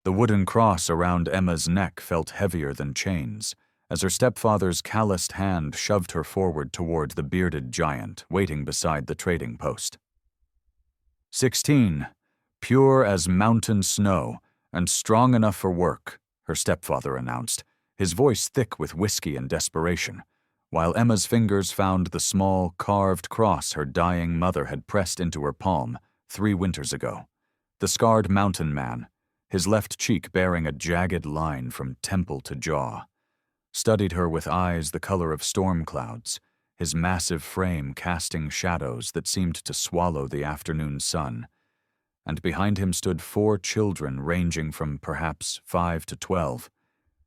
The wooden cross around Emma's neck felt heavier than chains, as her stepfather's calloused hand shoved her forward toward the bearded giant waiting beside the trading post. 16, pure as mountain snow and strong enough for work, her stepfather announced, his voice thick with whiskey and desperation, while Emma's fingers found the small, carved cross her dying mother had pressed into her palm 3 winters ago. The scarred mountain man, his left cheek bearing a jagged line from temple to jaw, studied her with eyes the color of storm clouds, his massive frame casting shadows that seemed to swallow the afternoon sun. And behind him stood 4 children ranging from perhaps 5 to 12,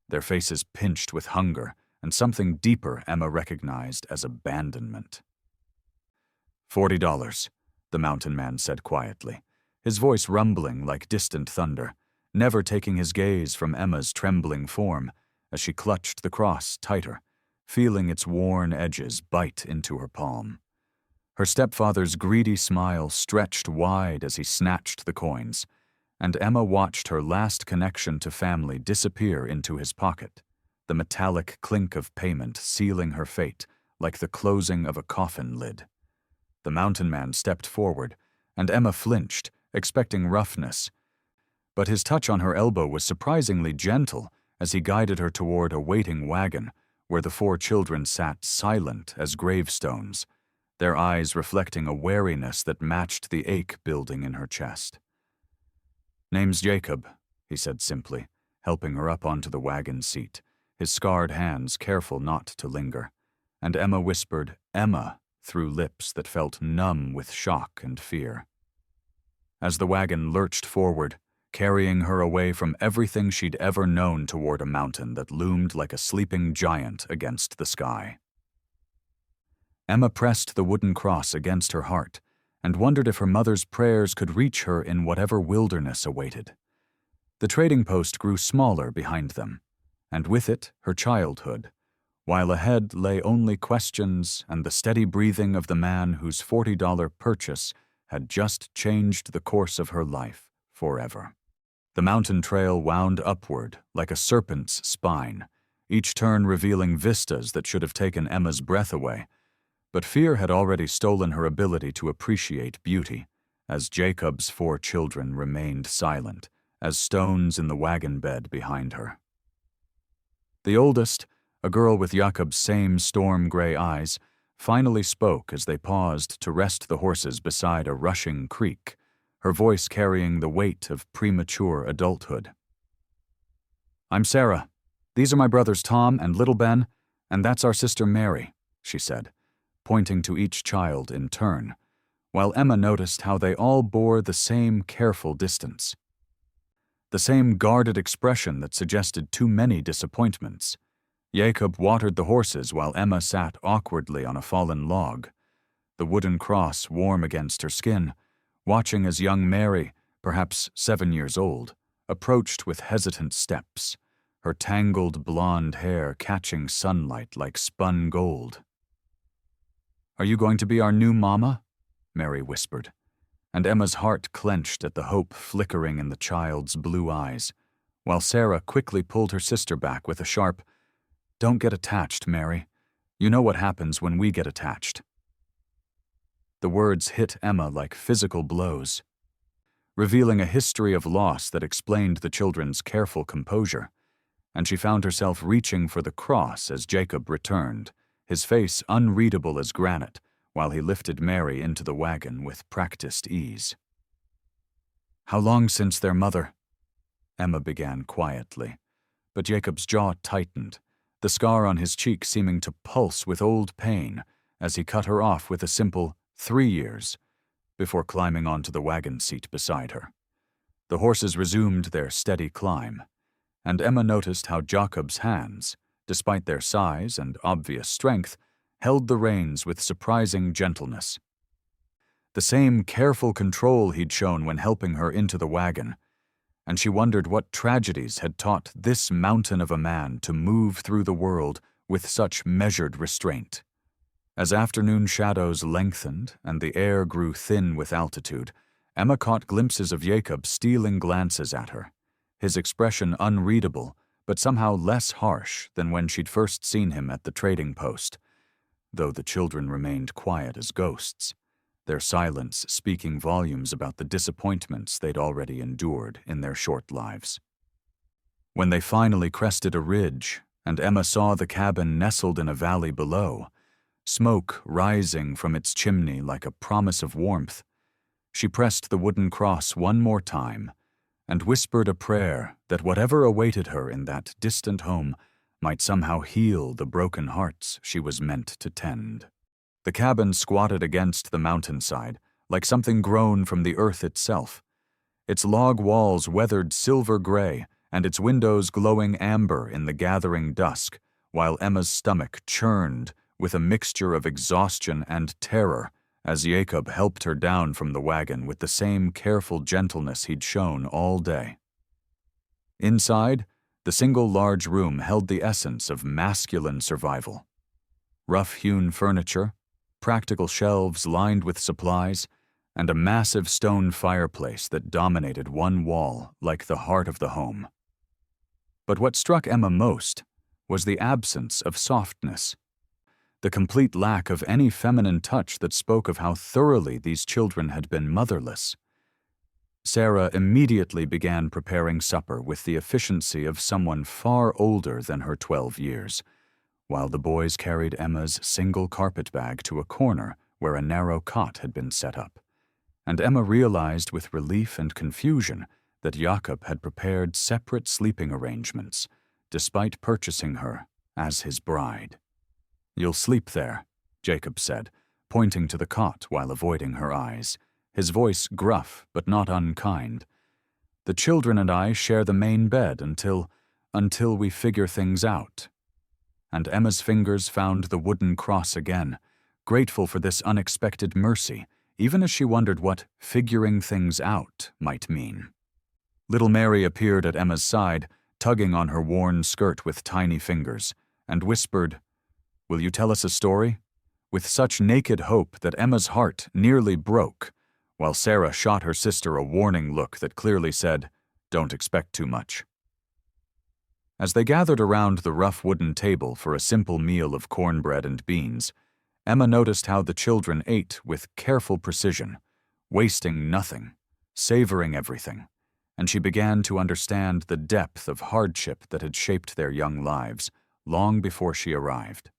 their faces pinched with hunger and something deeper Emma recognized as abandonment. $40, the mountain man said quietly, his voice rumbling like distant thunder, never taking his gaze from Emma's trembling form as she clutched the cross tighter, feeling its worn edges bite into her palm. Her stepfather's greedy smile stretched wide as he snatched the coins, and Emma watched her last connection to family disappear into his pocket, the metallic clink of payment sealing her fate like the closing of a coffin lid. The mountain man stepped forward, and Emma flinched, expecting roughness. But his touch on her elbow was surprisingly gentle as he guided her toward a waiting wagon where the 4 children sat silent as gravestones, their eyes reflecting a wariness that matched the ache building in her chest. "Name's Jacob," he said simply, helping her up onto the wagon seat, his scarred hands careful not to linger, and Emma whispered, "Emma," through lips that felt numb with shock and fear. As the wagon lurched forward, carrying her away from everything she'd ever known toward a mountain that loomed like a sleeping giant against the sky. Emma pressed the wooden cross against her heart and wondered if her mother's prayers could reach her in whatever wilderness awaited. The trading post grew smaller behind them, and with it her childhood, while ahead lay only questions and the steady breathing of the man whose $40 purchase had just changed the course of her life forever. The mountain trail wound upward like a serpent's spine, each turn revealing vistas that should have taken Emma's breath away, but fear had already stolen her ability to appreciate beauty, as Jacob's 4 children remained silent, as stones in the wagon bed behind her. The oldest, a girl with Jacob's same storm-gray eyes, finally spoke as they paused to rest the horses beside a rushing creek, her voice carrying the weight of premature adulthood. "I'm Sarah. These are my brothers Tom and little Ben, and that's our sister Mary," she said, pointing to each child in turn, while Emma noticed how they all bore the same careful distance. The same guarded expression that suggested too many disappointments. Jacob watered the horses while Emma sat awkwardly on a fallen log, the wooden cross warm against her skin, watching as young Mary, perhaps 7 years old, approached with hesitant steps, her tangled blonde hair catching sunlight like spun gold. "Are you going to be our new mama?" Mary whispered, and Emma's heart clenched at the hope flickering in the child's blue eyes, while Sarah quickly pulled her sister back with a sharp, "Don't get attached, Mary. You know what happens when we get attached." The words hit Emma like physical blows, revealing a history of loss that explained the children's careful composure, and she found herself reaching for the cross as Jacob returned, his face unreadable as granite, while he lifted Mary into the wagon with practiced ease. "How long since their mother?" Emma began quietly, but Jacob's jaw tightened, the scar on his cheek seeming to pulse with old pain as he cut her off with a simple 3 years, before climbing onto the wagon seat beside her. The horses resumed their steady climb, and Emma noticed how Jacob's hands, despite their size and obvious strength, held the reins with surprising gentleness. The same careful control he'd shown when helping her into the wagon, and she wondered what tragedies had taught this mountain of a man to move through the world with such measured restraint. As afternoon shadows lengthened and the air grew thin with altitude, Emma caught glimpses of Jacob stealing glances at her, his expression unreadable, but somehow less harsh than when she'd first seen him at the trading post, though the children remained quiet as ghosts, their silence speaking volumes about the disappointments they'd already endured in their short lives. When they finally crested a ridge, and Emma saw the cabin nestled in a valley below, smoke rising from its chimney like a promise of warmth, she pressed the wooden cross one more time and whispered a prayer that whatever awaited her in that distant home might somehow heal the broken hearts she was meant to tend. The cabin squatted against the mountainside, like something grown from the earth itself, its log walls weathered silver gray and its windows glowing amber in the gathering dusk, while Emma's stomach churned with a mixture of exhaustion and terror as Jacob helped her down from the wagon with the same careful gentleness he'd shown all day. Inside, the single large room held the essence of masculine survival. Rough-hewn furniture, practical shelves lined with supplies, and a massive stone fireplace that dominated one wall like the heart of the home. But what struck Emma most was the absence of softness, the complete lack of any feminine touch that spoke of how thoroughly these children had been motherless. Sarah immediately began preparing supper with the efficiency of someone far older than her 12 years, while the boys carried Emma's single carpet bag to a corner where a narrow cot had been set up, and Emma realized with relief and confusion that Jacob had prepared separate sleeping arrangements, despite purchasing her as his bride. "You'll sleep there," Jacob said, pointing to the cot while avoiding her eyes, his voice gruff but not unkind. "The children and I share the main bed until we figure things out." And Emma's fingers found the wooden cross again, grateful for this unexpected mercy, even as she wondered what figuring things out might mean. Little Mary appeared at Emma's side, tugging on her worn skirt with tiny fingers, and whispered, "Will you tell us a story?" with such naked hope that Emma's heart nearly broke, while Sarah shot her sister a warning look that clearly said, "Don't expect too much." As they gathered around the rough wooden table for a simple meal of cornbread and beans, Emma noticed how the children ate with careful precision, wasting nothing, savoring everything, and she began to understand the depth of hardship that had shaped their young lives long before she arrived.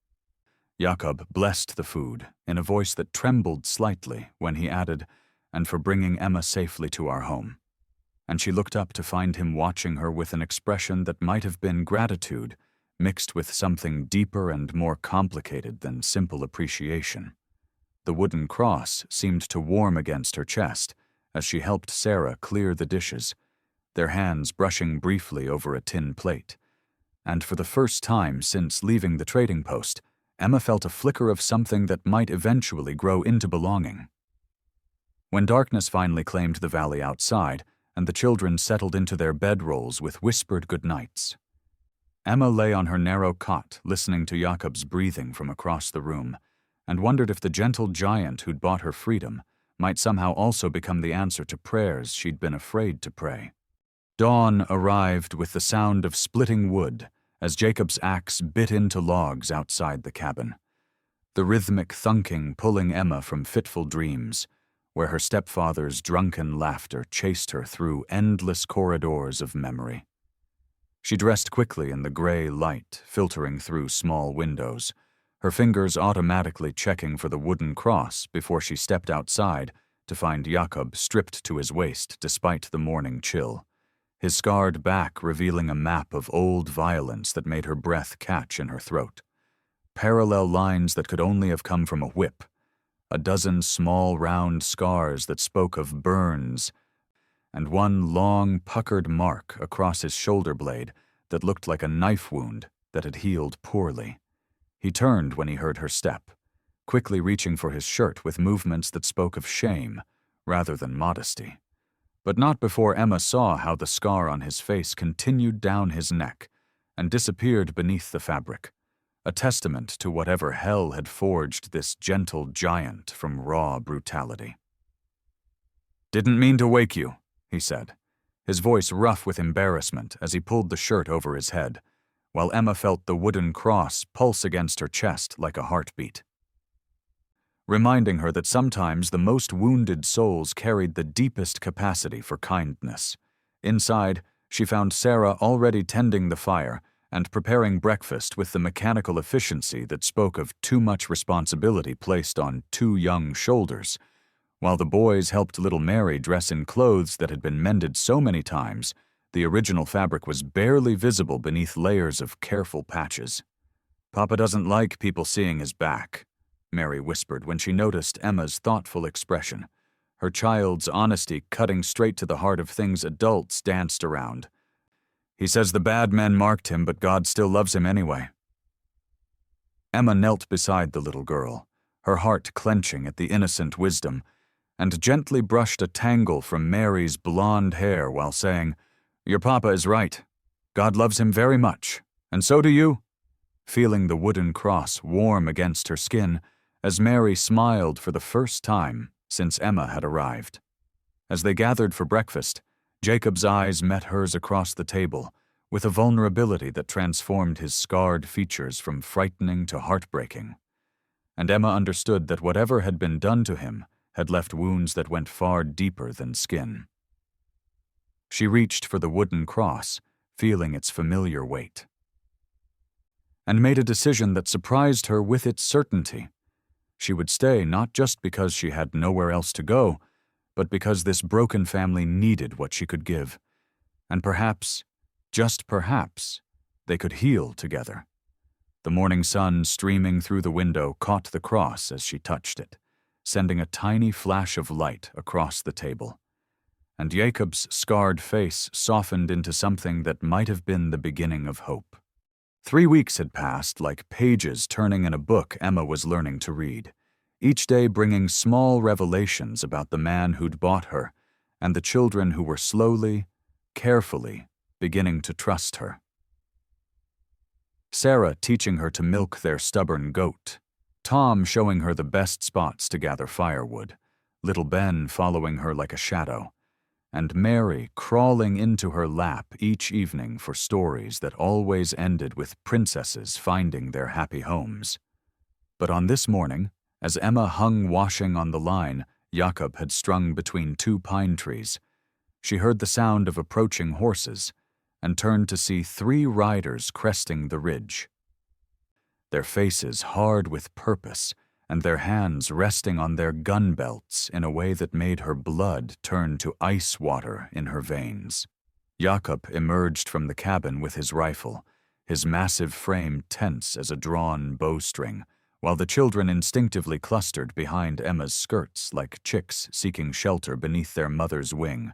Jacob blessed the food in a voice that trembled slightly when he added, "And for bringing Emma safely to our home." And she looked up to find him watching her with an expression that might have been gratitude, mixed with something deeper and more complicated than simple appreciation. The wooden cross seemed to warm against her chest as she helped Sarah clear the dishes, their hands brushing briefly over a tin plate. And for the first time since leaving the trading post, Emma felt a flicker of something that might eventually grow into belonging. When darkness finally claimed the valley outside, and the children settled into their bedrolls with whispered goodnights, Emma lay on her narrow cot listening to Jacob's breathing from across the room, and wondered if the gentle giant who'd bought her freedom might somehow also become the answer to prayers she'd been afraid to pray. Dawn arrived with the sound of splitting wood as Jacob's axe bit into logs outside the cabin, the rhythmic thunking pulling Emma from fitful dreams, where her stepfather's drunken laughter chased her through endless corridors of memory. She dressed quickly in the gray light filtering through small windows, her fingers automatically checking for the wooden cross before she stepped outside to find Jacob stripped to his waist despite the morning chill, his scarred back revealing a map of old violence that made her breath catch in her throat. Parallel lines that could only have come from a whip, a dozen small round scars that spoke of burns, and one long puckered mark across his shoulder blade that looked like a knife wound that had healed poorly. He turned when he heard her step, quickly reaching for his shirt with movements that spoke of shame rather than modesty. But not before Emma saw how the scar on his face continued down his neck and disappeared beneath the fabric, a testament to whatever hell had forged this gentle giant from raw brutality. "Didn't mean to wake you," he said, his voice rough with embarrassment as he pulled the shirt over his head, while Emma felt the wooden cross pulse against her chest like a heartbeat, reminding her that sometimes the most wounded souls carried the deepest capacity for kindness. Inside, she found Sarah already tending the fire and preparing breakfast with the mechanical efficiency that spoke of too much responsibility placed on too young shoulders, while the boys helped little Mary dress in clothes that had been mended so many times, the original fabric was barely visible beneath layers of careful patches. "Papa doesn't like people seeing his back," Mary whispered when she noticed Emma's thoughtful expression, her child's honesty cutting straight to the heart of things adults danced around. "He says the bad men marked him, but God still loves him anyway." Emma knelt beside the little girl, her heart clenching at the innocent wisdom, and gently brushed a tangle from Mary's blonde hair while saying, "Your papa is right. God loves him very much, and so do you," feeling the wooden cross warm against her skin as Mary smiled for the first time since Emma had arrived. As they gathered for breakfast, Jacob's eyes met hers across the table, with a vulnerability that transformed his scarred features from frightening to heartbreaking. And Emma understood that whatever had been done to him had left wounds that went far deeper than skin. She reached for the wooden cross, feeling its familiar weight, and made a decision that surprised her with its certainty. She would stay not just because she had nowhere else to go, but because this broken family needed what she could give. And perhaps, just perhaps, they could heal together. The morning sun streaming through the window caught the cross as she touched it, sending a tiny flash of light across the table. And Jacob's scarred face softened into something that might have been the beginning of hope. 3 weeks had passed like pages turning in a book Emma was learning to read, each day bringing small revelations about the man who'd bought her and the children who were slowly, carefully beginning to trust her. Sarah teaching her to milk their stubborn goat, Tom showing her the best spots to gather firewood, little Ben following her like a shadow, and Mary crawling into her lap each evening for stories that always ended with princesses finding their happy homes. But on this morning, as Emma hung washing on the line Jakob had strung between 2 pine trees, she heard the sound of approaching horses and turned to see 3 riders cresting the ridge, their faces hard with purpose and their hands resting on their gun belts in a way that made her blood turn to ice water in her veins. Jakob emerged from the cabin with his rifle, his massive frame tense as a drawn bowstring, while the children instinctively clustered behind Emma's skirts like chicks seeking shelter beneath their mother's wing,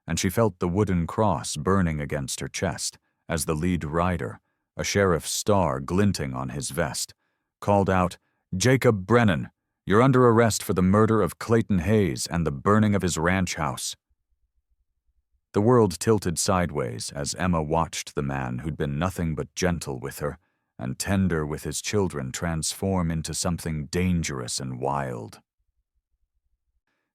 and she felt the wooden cross burning against her chest as the lead rider, a sheriff's star glinting on his vest, called out, "Jacob Brennan, you're under arrest for the murder of Clayton Hayes and the burning of his ranch house." The world tilted sideways as Emma watched the man who'd been nothing but gentle with her and tender with his children transform into something dangerous and wild.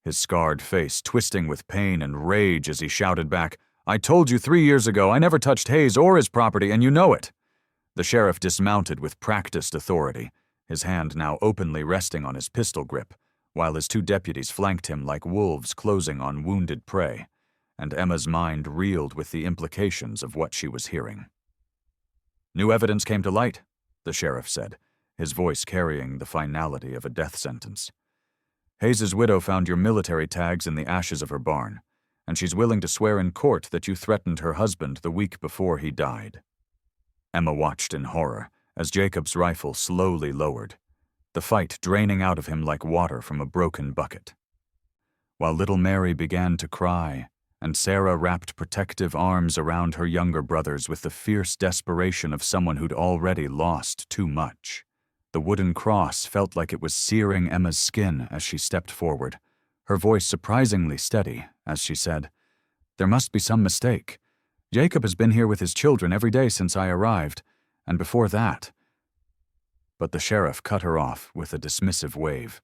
His scarred face twisting with pain and rage as he shouted back, "I told you 3 years ago I never touched Hayes or his property, and you know it." The sheriff dismounted with practiced authority, his hand now openly resting on his pistol grip, while his 2 deputies flanked him like wolves closing on wounded prey, and Emma's mind reeled with the implications of what she was hearing. "New evidence came to light," the sheriff said, his voice carrying the finality of a death sentence. "Hayes's widow found your military tags in the ashes of her barn, and she's willing to swear in court that you threatened her husband the week before he died." Emma watched in horror as Jacob's rifle slowly lowered, the fight draining out of him like water from a broken bucket. While little Mary began to cry, and Sarah wrapped protective arms around her younger brothers with the fierce desperation of someone who'd already lost too much, the wooden cross felt like it was searing Emma's skin as she stepped forward, her voice surprisingly steady as she said, "There must be some mistake. Jacob has been here with his children every day since I arrived, and before that." But the sheriff cut her off with a dismissive wave,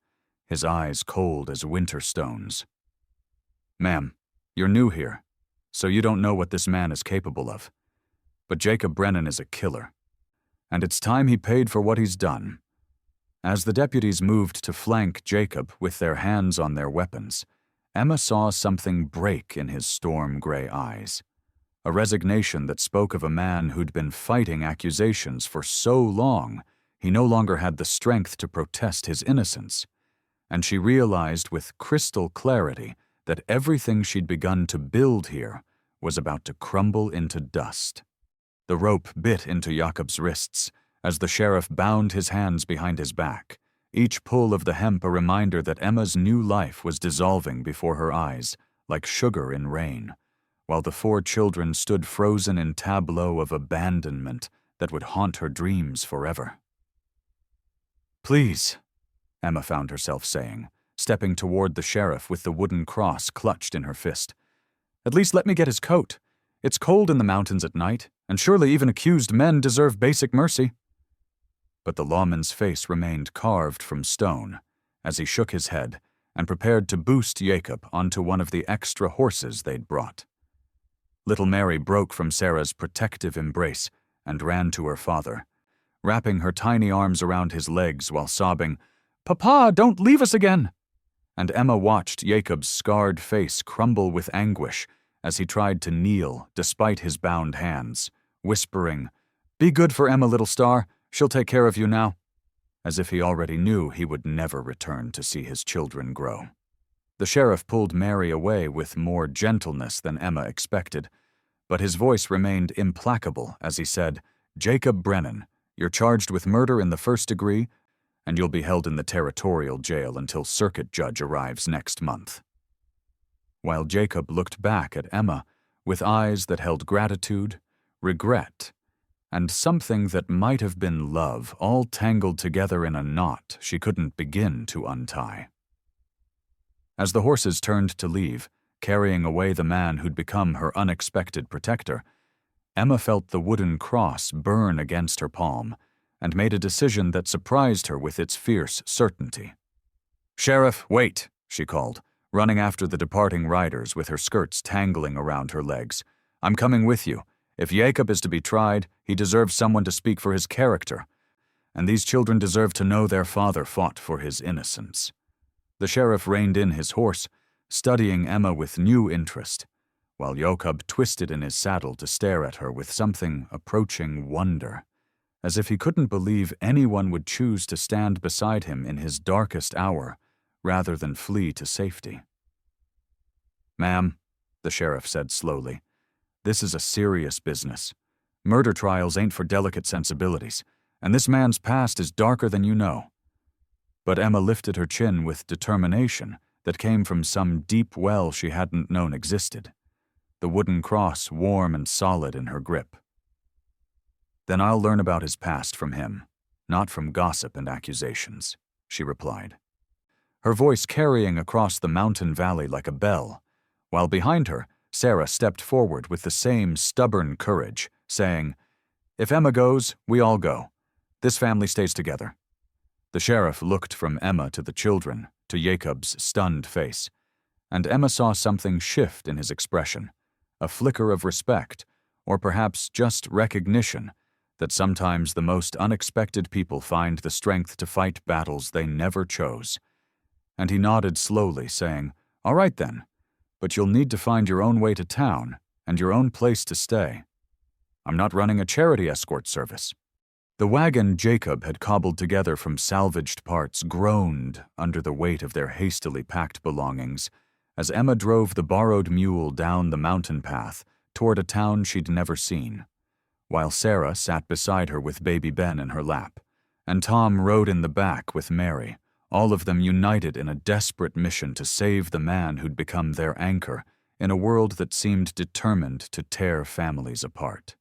his eyes cold as winter stones. "Ma'am, you're new here. so you don't know what this man is capable of. But Jacob Brennan is a killer. And it's time he paid for what he's done." As the deputies moved to flank Jacob with their hands on their weapons, Emma saw something break in his storm-gray eyes. A resignation that spoke of a man who'd been fighting accusations for so long he no longer had the strength to protest his innocence. And she realized with crystal clarity that everything she'd begun to build here was about to crumble into dust. The rope bit into Jacob's wrists as the sheriff bound his hands behind his back, each pull of the hemp a reminder that Emma's new life was dissolving before her eyes, like sugar in rain, while the 4 children stood frozen in tableau of abandonment that would haunt her dreams forever. "Please," Emma found herself saying, stepping toward the sheriff with the wooden cross clutched in her fist. "At least let me get his coat. It's cold in the mountains at night, and surely even accused men deserve basic mercy." But the lawman's face remained carved from stone as he shook his head and prepared to boost Jacob onto one of the extra horses they'd brought. Little Mary broke from Sarah's protective embrace and ran to her father, wrapping her tiny arms around his legs while sobbing, "Papa, don't leave us again!" And Emma watched Jacob's scarred face crumble with anguish as he tried to kneel despite his bound hands, whispering, "Be good for Emma, little star. She'll take care of you now," as if he already knew he would never return to see his children grow. The sheriff pulled Mary away with more gentleness than Emma expected, but his voice remained implacable as he said, "Jacob Brennan, you're charged with murder in the 1st degree, and you'll be held in the territorial jail until circuit judge arrives next month." While Jacob looked back at Emma with eyes that held gratitude, regret, and something that might have been love all tangled together in a knot she couldn't begin to untie. As the horses turned to leave, carrying away the man who'd become her unexpected protector, Emma felt the wooden cross burn against her palm and made a decision that surprised her with its fierce certainty. "Sheriff, wait," she called, running after the departing riders with her skirts tangling around her legs. "I'm coming with you. If Jacob is to be tried, he deserves someone to speak for his character, and these children deserve to know their father fought for his innocence." The sheriff reined in his horse, studying Emma with new interest, while Jacob twisted in his saddle to stare at her with something approaching wonder, as if he couldn't believe anyone would choose to stand beside him in his darkest hour rather than flee to safety. "Ma'am," the sheriff said slowly, "this is a serious business. Murder trials ain't for delicate sensibilities, and this man's past is darker than you know." But Emma lifted her chin with determination that came from some deep well she hadn't known existed, the wooden cross warm and solid in her grip. "Then I'll learn about his past from him, not from gossip and accusations," she replied, her voice carrying across the mountain valley like a bell, while behind her, Sarah stepped forward with the same stubborn courage, saying, "If Emma goes, we all go. This family stays together." The sheriff looked from Emma to the children, to Jacob's stunned face, and Emma saw something shift in his expression, a flicker of respect, or perhaps just recognition that sometimes the most unexpected people find the strength to fight battles they never chose. And he nodded slowly, saying, "All right then, but you'll need to find your own way to town and your own place to stay. I'm not running a charity escort service." The wagon Jacob had cobbled together from salvaged parts groaned under the weight of their hastily packed belongings as Emma drove the borrowed mule down the mountain path toward a town she'd never seen, while Sarah sat beside her with baby Ben in her lap, and Tom rode in the back with Mary, all of them united in a desperate mission to save the man who'd become their anchor in a world that seemed determined to tear families apart.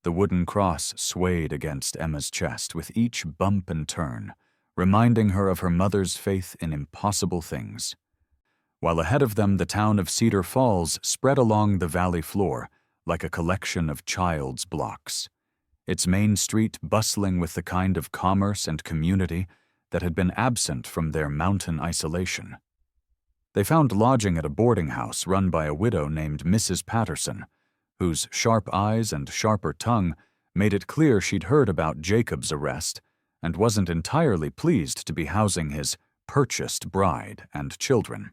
The wooden cross swayed against Emma's chest with each bump and turn, reminding her of her mother's faith in impossible things. While ahead of them the town of Cedar Falls spread along the valley floor like a collection of child's blocks, its main street bustling with the kind of commerce and community that had been absent from their mountain isolation. They found lodging at a boarding house run by a widow named Mrs. Patterson, whose sharp eyes and sharper tongue made it clear she'd heard about Jacob's arrest and wasn't entirely pleased to be housing his purchased bride and children.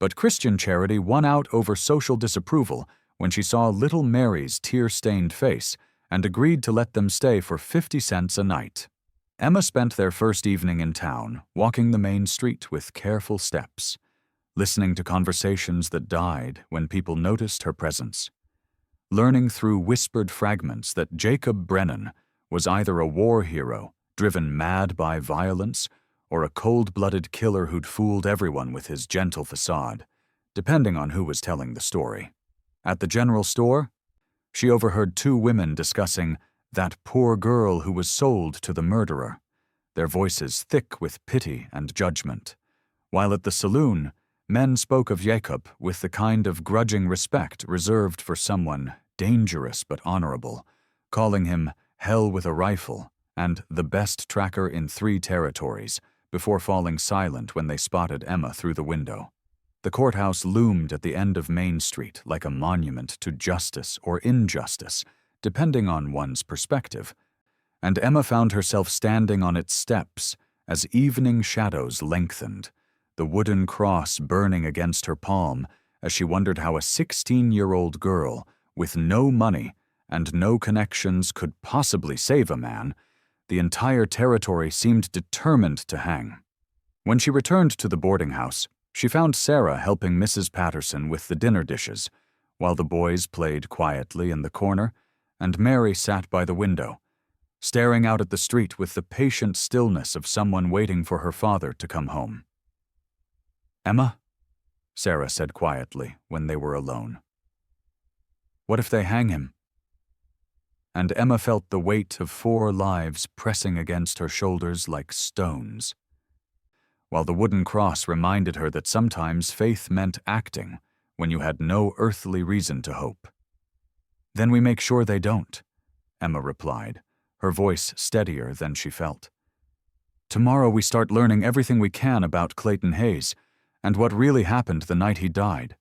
But Christian Charity won out over social disapproval when she saw little Mary's tear-stained face and agreed to let them stay for 50 cents a night. Emma spent their first evening in town, walking the main street with careful steps, listening to conversations that died when people noticed her presence, learning through whispered fragments that Jacob Brennan was either a war hero driven mad by violence or a cold-blooded killer who'd fooled everyone with his gentle facade, depending on who was telling the story. At the general store, she overheard two women discussing that poor girl who was sold to the murderer, their voices thick with pity and judgment, while at the saloon, men spoke of Jacob with the kind of grudging respect reserved for someone dangerous but honorable, calling him hell with a rifle and the best tracker in 3 territories, before falling silent when they spotted Emma through the window. The courthouse loomed at the end of Main Street like a monument to justice or injustice, depending on one's perspective, and Emma found herself standing on its steps as evening shadows lengthened, the wooden cross burning against her palm as she wondered how a 16-year-old girl with no money and no connections could possibly save a man. The entire territory seemed determined to hang. When she returned to the boarding house, she found Sarah helping Mrs. Patterson with the dinner dishes, while the boys played quietly in the corner, and Mary sat by the window, staring out at the street with the patient stillness of someone waiting for her father to come home. "Emma," Sarah said quietly when they were alone. "What if they hang him?" And Emma felt the weight of 4 lives pressing against her shoulders like stones, while the wooden cross reminded her that sometimes faith meant acting when you had no earthly reason to hope. "Then we make sure they don't," Emma replied, her voice steadier than she felt. "Tomorrow we start learning everything we can about Clayton Hayes and what really happened the night he died,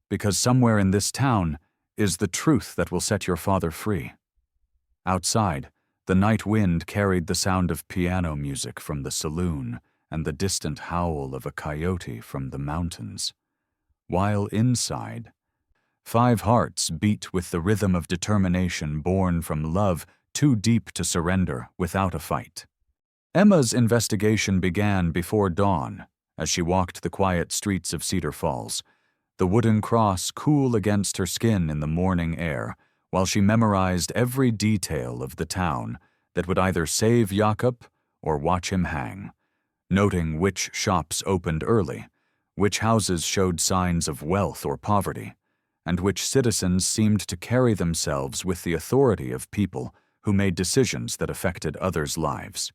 because somewhere in this town is the truth that will set your father free." Outside, the night wind carried the sound of piano music from the saloon and the distant howl of a coyote from the mountains, while inside, 5 hearts beat with the rhythm of determination born from love too deep to surrender without a fight. Emma's investigation began before dawn as she walked the quiet streets of Cedar Falls, the wooden cross cool against her skin in the morning air, while she memorized every detail of the town that would either save Jakob or watch him hang, noting which shops opened early, which houses showed signs of wealth or poverty, and which citizens seemed to carry themselves with the authority of people who made decisions that affected others' lives.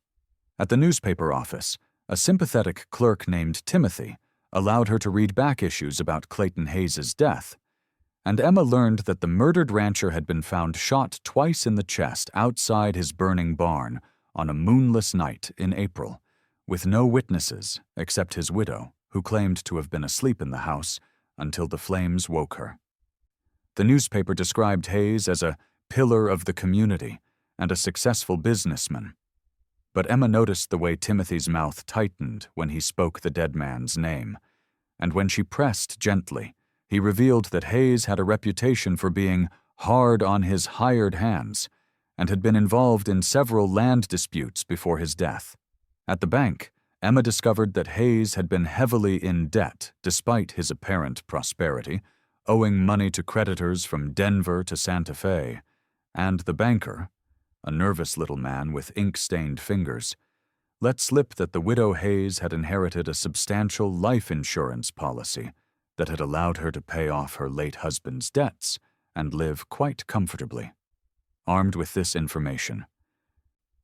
At the newspaper office, a sympathetic clerk named Timothy allowed her to read back issues about Clayton Hayes' death, and Emma learned that the murdered rancher had been found shot twice in the chest outside his burning barn on a moonless night in April, with no witnesses except his widow, who claimed to have been asleep in the house until the flames woke her. The newspaper described Hayes as a pillar of the community and a successful businessman, but Emma noticed the way Timothy's mouth tightened when he spoke the dead man's name, and when she pressed gently, he revealed that Hayes had a reputation for being hard on his hired hands and had been involved in several land disputes before his death. At the bank, Emma discovered that Hayes had been heavily in debt despite his apparent prosperity, owing money to creditors from Denver to Santa Fe, and the banker, a nervous little man with ink-stained fingers, let slip that the widow Hayes had inherited a substantial life insurance policy that had allowed her to pay off her late husband's debts and live quite comfortably. Armed with this information,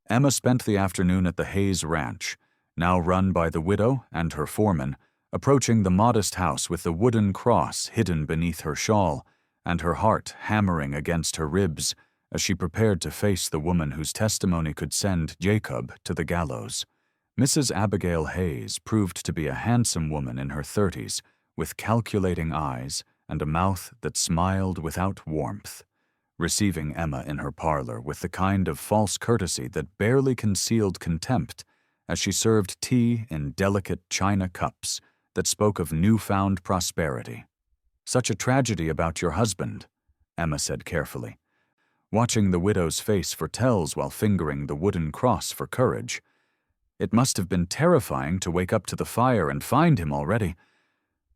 Emma spent the afternoon at the Hayes Ranch, now run by the widow and her foreman, approaching the modest house with the wooden cross hidden beneath her shawl and her heart hammering against her ribs as she prepared to face the woman whose testimony could send Jacob to the gallows. Mrs. Abigail Hayes proved to be a handsome woman in her 30s, with calculating eyes and a mouth that smiled without warmth, receiving Emma in her parlor with the kind of false courtesy that barely concealed contempt as she served tea in delicate china cups that spoke of newfound prosperity. "Such a tragedy about your husband," Emma said carefully, watching the widow's face for tells while fingering the wooden cross for courage. "It must have been terrifying to wake up to the fire and find him already."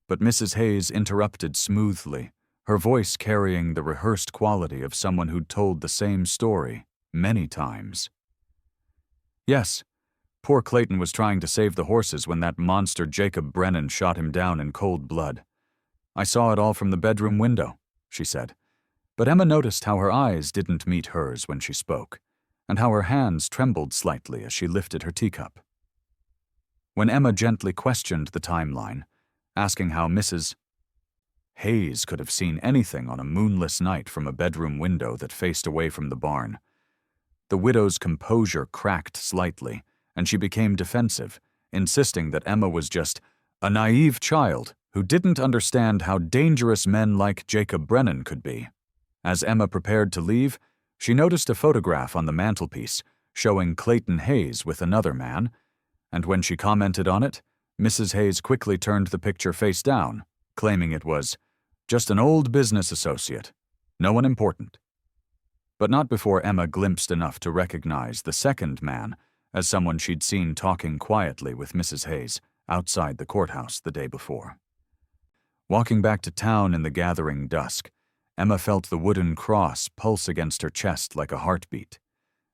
But Mrs. Hayes interrupted smoothly, her voice carrying the rehearsed quality of someone who'd told the same story many times. "Yes, poor Clayton was trying to save the horses when that monster Jacob Brennan shot him down in cold blood. I saw it all from the bedroom window," she said. But Emma noticed how her eyes didn't meet hers when she spoke, and how her hands trembled slightly as she lifted her teacup. When Emma gently questioned the timeline, asking how Mrs. Hayes could have seen anything on a moonless night from a bedroom window that faced away from the barn, the widow's composure cracked slightly, and she became defensive, insisting that Emma was just a naive child who didn't understand how dangerous men like Jacob Brennan could be. As Emma prepared to leave, she noticed a photograph on the mantelpiece showing Clayton Hayes with another man, and when she commented on it, Mrs. Hayes quickly turned the picture face down, claiming it was just an old business associate, no one important. But not before Emma glimpsed enough to recognize the second man as someone she'd seen talking quietly with Mrs. Hayes outside the courthouse the day before. Walking back to town in the gathering dusk, Emma felt the wooden cross pulse against her chest like a heartbeat,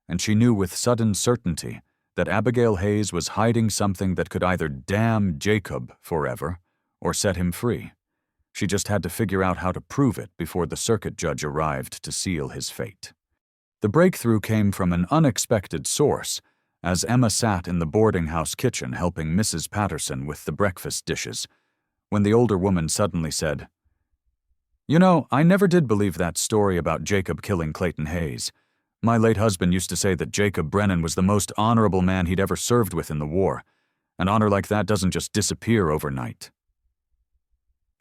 and she knew with sudden certainty that Abigail Hayes was hiding something that could either damn Jacob forever or set him free. She just had to figure out how to prove it before the circuit judge arrived to seal his fate. The breakthrough came from an unexpected source as Emma sat in the boarding house kitchen helping Mrs. Patterson with the breakfast dishes, when the older woman suddenly said, "You know, I never did believe that story about Jacob killing Clayton Hayes. My late husband used to say that Jacob Brennan was the most honorable man he'd ever served with in the war. An honor like that doesn't just disappear overnight."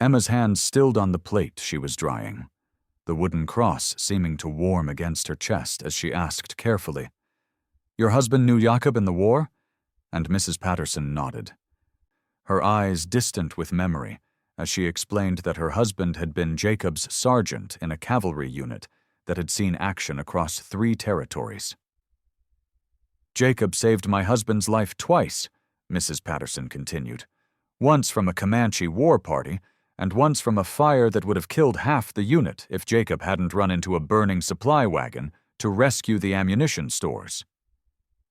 Emma's hands stilled on the plate she was drying, the wooden cross seeming to warm against her chest as she asked carefully, "Your husband knew Jacob in the war?" And Mrs. Patterson nodded, her eyes distant with memory as she explained that her husband had been Jacob's sergeant in a cavalry unit that had seen action across 3 territories. "Jacob saved my husband's life twice," Mrs. Patterson continued, "once from a Comanche war party, and once from a fire that would have killed half the unit if Jacob hadn't run into a burning supply wagon to rescue the ammunition stores.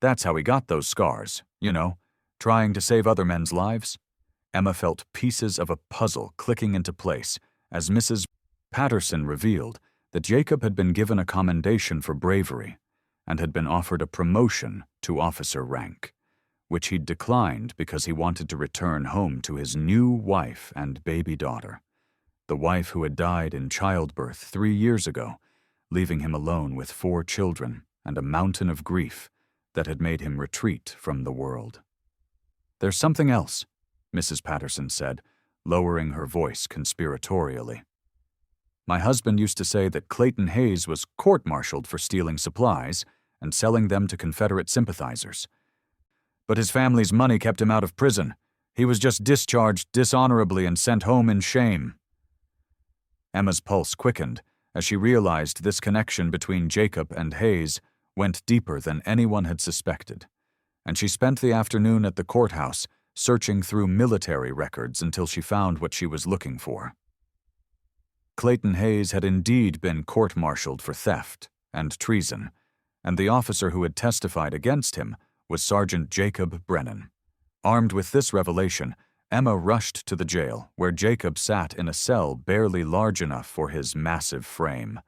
That's how he got those scars, you know, trying to save other men's lives." Emma felt pieces of a puzzle clicking into place as Mrs. Patterson revealed that Jacob had been given a commendation for bravery and had been offered a promotion to officer rank, which he'd declined because he wanted to return home to his new wife and baby daughter, the wife who had died in childbirth 3 years ago, leaving him alone with 4 children and a mountain of grief that had made him retreat from the world. "There's something else," Mrs. Patterson said, lowering her voice conspiratorially. "My husband used to say that Clayton Hayes was court-martialed for stealing supplies and selling them to Confederate sympathizers. But his family's money kept him out of prison. He was just discharged dishonorably and sent home in shame." Emma's pulse quickened as she realized this connection between Jacob and Hayes went deeper than anyone had suspected, and she spent the afternoon at the courthouse searching through military records until she found what she was looking for. Clayton Hayes had indeed been court-martialed for theft and treason, and the officer who had testified against him was Sergeant Jacob Brennan. Armed with this revelation, Emma rushed to the jail, where Jacob sat in a cell barely large enough for his massive frame,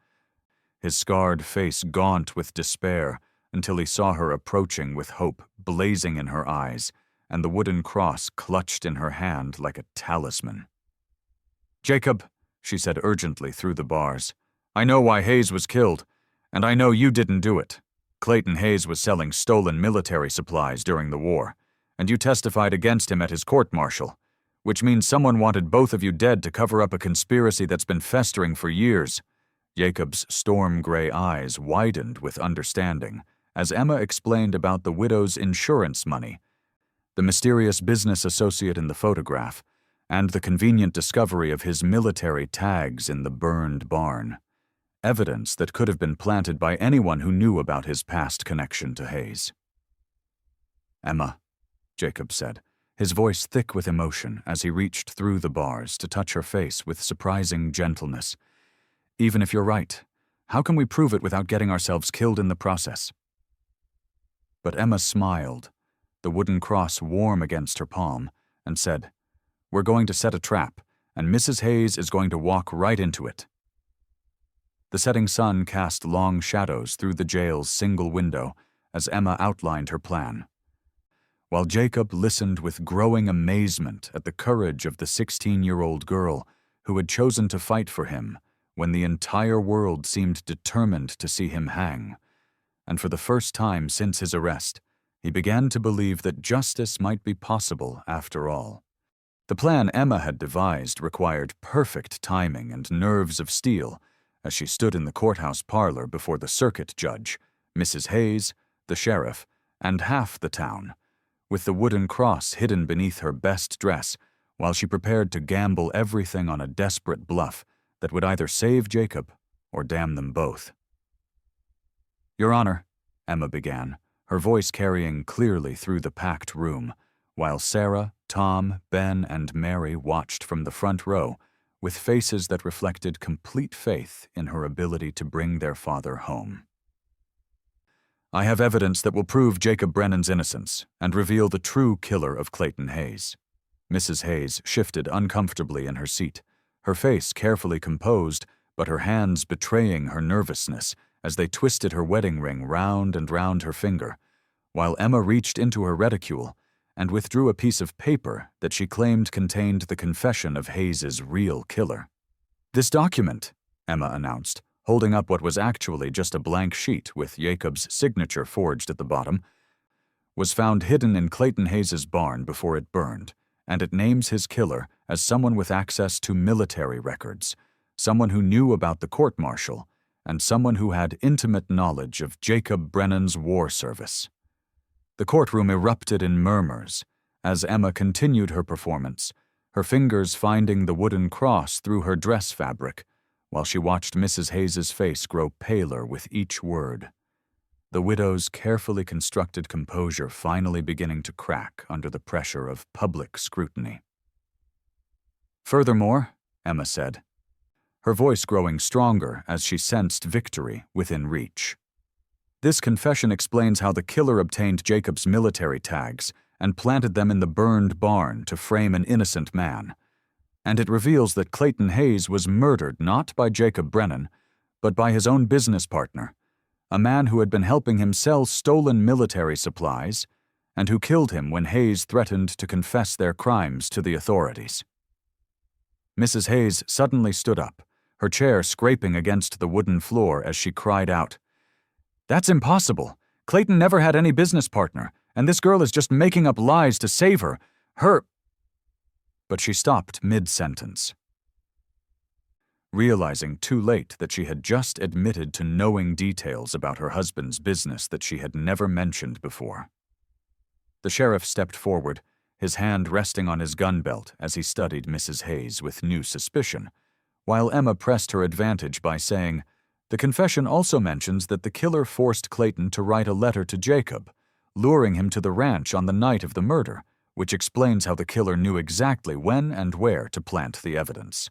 his scarred face gaunt with despair until he saw her approaching with hope blazing in her eyes and the wooden cross clutched in her hand like a talisman. "Jacob," she said urgently through the bars, "I know why Hayes was killed, and I know you didn't do it. Clayton Hayes was selling stolen military supplies during the war, and you testified against him at his court-martial, which means someone wanted both of you dead to cover up a conspiracy that's been festering for years." Jacob's storm-gray eyes widened with understanding as Emma explained about the widow's insurance money, the mysterious business associate in the photograph, and the convenient discovery of his military tags in the burned barn. Evidence that could have been planted by anyone who knew about his past connection to Hayes. "Emma," Jacob said, his voice thick with emotion as he reached through the bars to touch her face with surprising gentleness. "Even if you're right, how can we prove it without getting ourselves killed in the process?" But Emma smiled, the wooden cross warm against her palm, and said, "We're going to set a trap, and Mrs. Hayes is going to walk right into it." The setting sun cast long shadows through the jail's single window as Emma outlined her plan, while Jacob listened with growing amazement at the courage of the 16-year-old girl who had chosen to fight for him when the entire world seemed determined to see him hang. And for the first time since his arrest, he began to believe that justice might be possible after all. The plan Emma had devised required perfect timing and nerves of steel as she stood in the courthouse parlor before the circuit judge, Mrs. Hayes, the sheriff, and half the town, with the wooden cross hidden beneath her best dress while she prepared to gamble everything on a desperate bluff that would either save Jacob or damn them both. "Your Honor," Emma began, her voice carrying clearly through the packed room, while Sarah, Tom, Ben, and Mary watched from the front row with faces that reflected complete faith in her ability to bring their father home. "I have evidence that will prove Jacob Brennan's innocence and reveal the true killer of Clayton Hayes." Mrs. Hayes shifted uncomfortably in her seat, her face carefully composed, but her hands betraying her nervousness as they twisted her wedding ring round and round her finger, while Emma reached into her reticule and withdrew a piece of paper that she claimed contained the confession of Hayes's real killer. "This document," Emma announced, holding up what was actually just a blank sheet with Jacob's signature forged at the bottom, "was found hidden in Clayton Hayes's barn before it burned, and it names his killer as someone with access to military records, someone who knew about the court-martial, and someone who had intimate knowledge of Jacob Brennan's war service." The courtroom erupted in murmurs as Emma continued her performance, her fingers finding the wooden cross through her dress fabric, while she watched Mrs. Hayes's face grow paler with each word, the widow's carefully constructed composure finally beginning to crack under the pressure of public scrutiny. "Furthermore," Emma said, her voice growing stronger as she sensed victory within reach, "this confession explains how the killer obtained Jacob's military tags and planted them in the burned barn to frame an innocent man. And it reveals that Clayton Hayes was murdered not by Jacob Brennan, but by his own business partner, a man who had been helping him sell stolen military supplies and who killed him when Hayes threatened to confess their crimes to the authorities." Mrs. Hayes suddenly stood up, her chair scraping against the wooden floor as she cried out, "That's impossible. Clayton never had any business partner, and this girl is just making up lies to save her. But she stopped mid-sentence, realizing too late that she had just admitted to knowing details about her husband's business that she had never mentioned before. The sheriff stepped forward, his hand resting on his gun belt as he studied Mrs. Hayes with new suspicion, while Emma pressed her advantage by saying, "The confession also mentions that the killer forced Clayton to write a letter to Jacob, luring him to the ranch on the night of the murder, which explains how the killer knew exactly when and where to plant the evidence."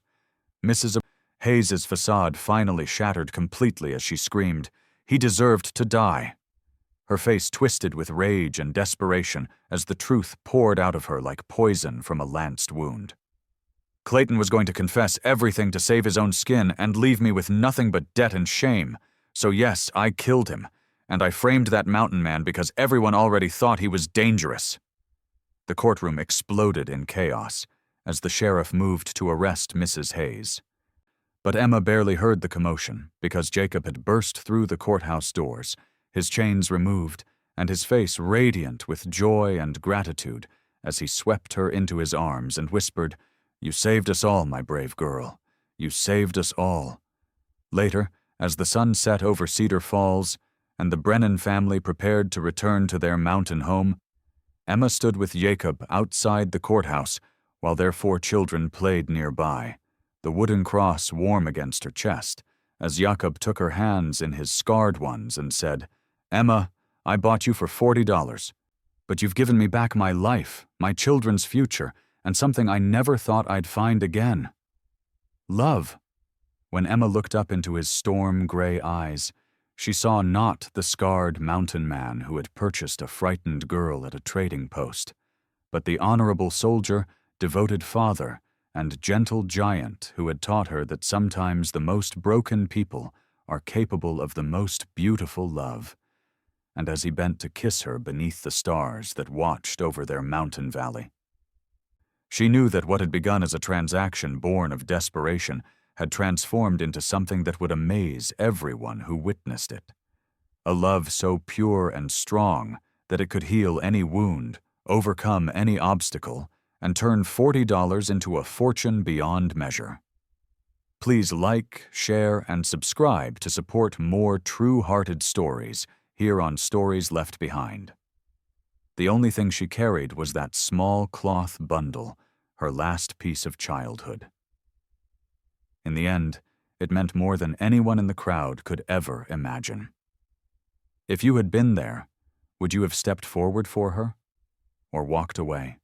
Mrs. Hayes's facade finally shattered completely as she screamed, "He deserved to die." Her face twisted with rage and desperation as the truth poured out of her like poison from a lanced wound. "Clayton was going to confess everything to save his own skin and leave me with nothing but debt and shame. So yes, I killed him, and I framed that mountain man because everyone already thought he was dangerous." The courtroom exploded in chaos as the sheriff moved to arrest Mrs. Hayes. But Emma barely heard the commotion because Jacob had burst through the courthouse doors, his chains removed, and his face radiant with joy and gratitude as he swept her into his arms and whispered, "You saved us all, my brave girl. You saved us all." Later, as the sun set over Cedar Falls and the Brennan family prepared to return to their mountain home, Emma stood with Jacob outside the courthouse while their 4 children played nearby, the wooden cross warm against her chest, as Jacob took her hands in his scarred ones and said, "Emma, I bought you for $40, but you've given me back my life, my children's future, and something I never thought I'd find again. Love." When Emma looked up into his storm-gray eyes, she saw not the scarred mountain man who had purchased a frightened girl at a trading post, but the honorable soldier, devoted father, and gentle giant who had taught her that sometimes the most broken people are capable of the most beautiful love. And as he bent to kiss her beneath the stars that watched over their mountain valley, she knew that what had begun as a transaction born of desperation had transformed into something that would amaze everyone who witnessed it. A love so pure and strong that it could heal any wound, overcome any obstacle, and turn $40 into a fortune beyond measure. Please like, share, and subscribe to support more true-hearted stories here on Stories Left Behind. The only thing she carried was that small cloth bundle, her last piece of childhood. In the end, it meant more than anyone in the crowd could ever imagine. If you had been there, would you have stepped forward for her or walked away?